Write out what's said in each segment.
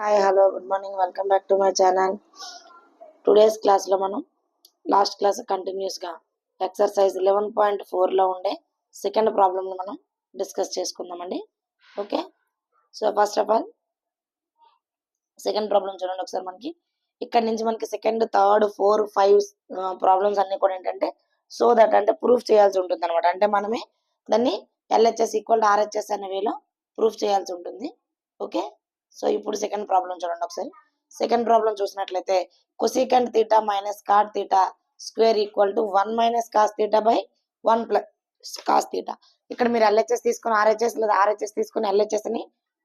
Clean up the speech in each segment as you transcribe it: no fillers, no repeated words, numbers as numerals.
Hi hello good morning welcome back to my channel. Today's క్లాస్లో మనం last class కంటిన్యూస్గా exercise 11.4లో ఉండే second ప్రాబ్లమ్ని మనం డిస్కస్ చేసుకుందామండి. Okay, so first of all second problem చూడండి ఒకసారి. మనకి ఇక్కడ నుంచి మనకి సెకండ్, థర్డ్, 4, 5 ప్రాబ్లమ్స్ అన్నీ కూడా ఏంటంటే సో దట్ అంటే ప్రూఫ్ చేయాల్సి ఉంటుంది అనమాట. అంటే మనమే దాన్ని LHS ఈక్వల్ టు RHS అనే వేలో ప్రూఫ్ చేయాల్సి ఉంటుంది. ఓకే, సో ఇప్పుడు సెకండ్ ప్రాబ్లం చూడండి ఒకసారి. సెకండ్ ప్రాబ్లం చూసినట్లయితే cosecant theta minus cot theta square equal to 1 minus cos theta by 1 plus cos theta. ఇక్కడ మీరు LHS తీసుకుని RHS లేదా RHS తీసుకుని LHS ని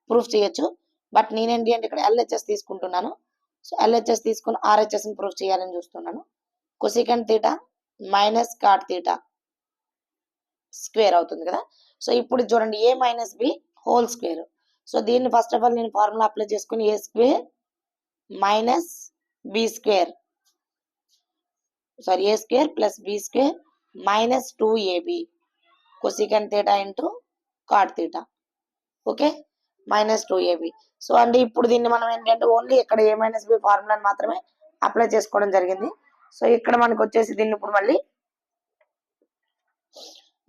ప్రూఫ్ చేయొచ్చు. బట్ నేనేంటి అంటే ఇక్కడ LHS తీసుకుంటున్నాను. సో LHS తీసుకుని RHS ని ప్రూఫ్ చేయాలని చూస్తున్నాను. Cosecant theta minus cot theta square అవుతుంది కదా. సో ఇప్పుడు చూడండి A minus B whole square. So దీన్ని ఫస్ట్ ఆఫ్ ఆల్ నేను ఫార్ములా అప్లై చేసుకుని A square minus B square A square plus B square minus 2AB cosecant theta into cot theta. Okay, minus 2AB. So అంటే ఇప్పుడు దీన్ని మనం ఏంటంటే only ఇక్కడ ఏ minus B ఫార్ములాని మాత్రమే అప్లై చేసుకోవడం జరిగింది. సో ఇక్కడ మనకు వచ్చేసి దీన్ని ఇప్పుడు మళ్ళీ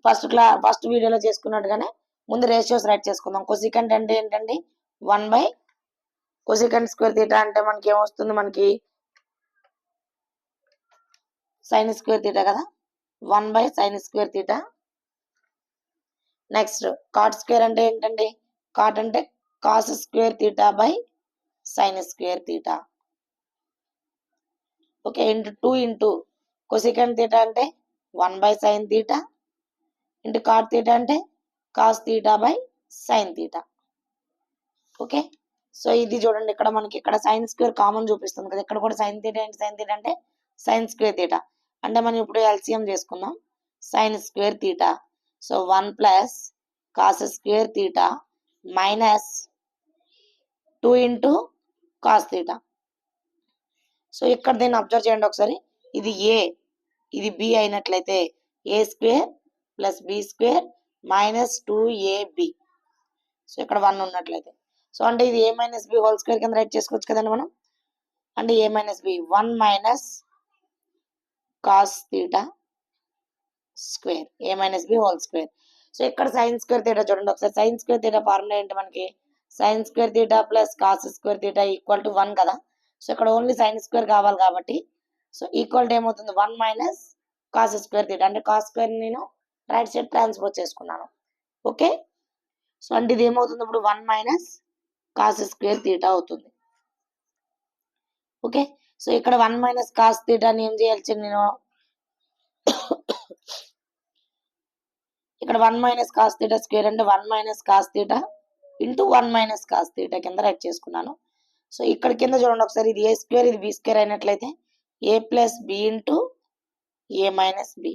ఫస్ట్ వీడియోలో చేసుకున్నట్టుగానే ముందు రేషియోస్ రైట్ చేసుకుందాం. కొసీకెంట్ అంటే ఏంటండి 1 బై కొసీకెంట్ స్క్వేర్ థీటా అంటే మనకి ఏమొస్తుంది, మనకి సైన్ స్క్వేర్ థీటా కదా, 1 by sine square theta. Next cot square అంటే ఏంటండి, కాట్ అంటే cos square theta by sine square theta. Okay, into 2 into cosecant theta అంటే 1 by sine theta into cot theta అంటే cos theta by sine theta. Okay, so ఇది చూడండి ఇక్కడ మనకి ఇక్కడ సైన్ స్క్వేర్ కామన్ చూపిస్తుంది కదా, ఇక్కడ కూడా సైన్ థీటా ఏంటి, సైన్ థీటా అంటే సైన్ స్క్వేర్ థీటా. అంటే మనం ఇప్పుడు LCM చేసుకుందాం. Sign square theta, so 1 plus cos square theta minus 2 into cos theta. So ఇక్కడ దీన్ని అబ్జర్వ్ చేయండి ఒకసారి. ఇది A ఇది B అయినట్లయితే A square plus B square minus 2AB. So ఇక్కడ 1 ఉన్నట్లయితే సో అంటే ఇది A minus B whole square కింద రైట్ చేసుకోవచ్చు కదండి మనం. అంటే A minus B 1 minus cos theta square A minus B whole square. So ఇక్కడ సైన్ స్క్వేర్ థీటా చూడండి ఒకసారి. సైన్ స్క్వేర్ థీటా ఫార్ములా ఏంటి మనకి, sine square theta plus cos square theta equal to 1 కదా. సో ఇక్కడ ఓన్లీ సైన్ స్క్వేర్ కావాలి కాబట్టి so equal to ఏమవుతుంది 1 మైనస్ కాస్ స్క్వేర్ థీటా. అంటే కాస్ స్క్వేర్ నేను రైట్ సైడ్ ట్రాన్స్ఫర్ చేసుకున్నాను. ఓకే, సో అంటే ఇది ఏమవుతుంది ఇప్పుడు 1 మైనస్ కాస్ స్క్వేర్ థీటా అవుతుంది. ఓకే, సో ఇక్కడ 1 మైనస్ కాస్ థీటాని ఏం చేయాల్సి నేను ఇక్కడ 1 మైనస్ కాస్ థీటా స్క్వేర్ అంటే 1 minus cos theta into 1 minus cos theta కింద రైట్ చేసుకున్నాను. సో ఇక్కడ కింద చూడండి ఒకసారి. ఇది ఏ స్క్వేర్ ఇది బి స్క్వేర్ అయినట్లయితే ఏ ప్లస్ బి ఇంటూ ఏ మైనస్ బి.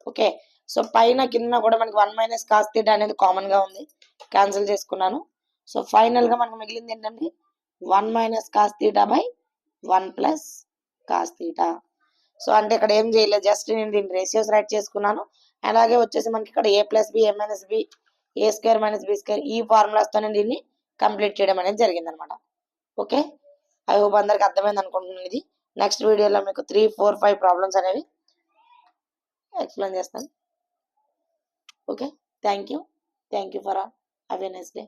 ఓకే, సో పైన కింద కూడా మనకి 1 మైనస్ కాస్ థీటా అనేది కామన్ గా ఉంది, క్యాన్సిల్ చేసుకున్నాను. సో ఫైనల్ గా మనకు మిగిలింది ఏంటంటే 1 minus cos theta by 1 plus cos theta. So అంటే ఇక్కడ ఏం చేయలేదు, జస్ట్ నేను దీన్ని రేషియోస్ రైట్ చేసుకున్నాను. అలాగే వచ్చేసి మనకి ఇక్కడ ఏ ప్లస్ బి ఏ మైనస్ బి ఏ స్క్వేర్ మైనస్ బి స్క్వేర్ ఈ ఫార్ములాస్ తో దీన్ని కంప్లీట్ చేయడం అనేది జరిగింది అనమాట. ఓకే, ఐ హోప్ అందరికి అర్థమైంది అనుకుంటున్నాను. ఇది నెక్స్ట్ వీడియోలో మీకు 3, 4, 5 ప్రాబ్లమ్స్ అనేవి ఎక్స్ప్లెయిన్ చేస్తాను. Okay, thank you for all. Have a nice day.